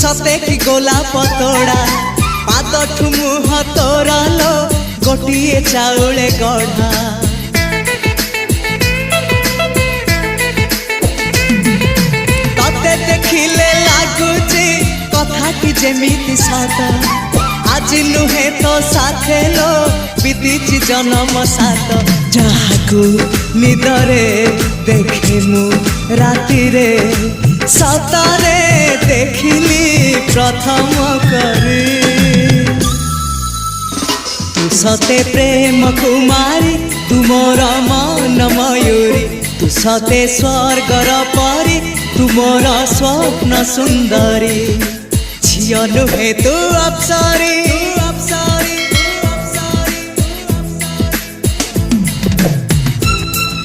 सते कि गोलाप तोड़ा पाद मुह तोरा लो गोटिए चाउले गढ़ा तते देखिले लागुची कथाटी जेमिति सत आज नुहे तो साथे लो बीतीची जन्म सात जहाकू निदरे देखे मु राति रे सतरे देखिली प्रथम करी तू सते प्रेम कुमारी तू मोर मन मयूरी तू सते स्वर्गर परी तू मोर स्वप्न सुंदरी झियो नुहे तू अप्सरी।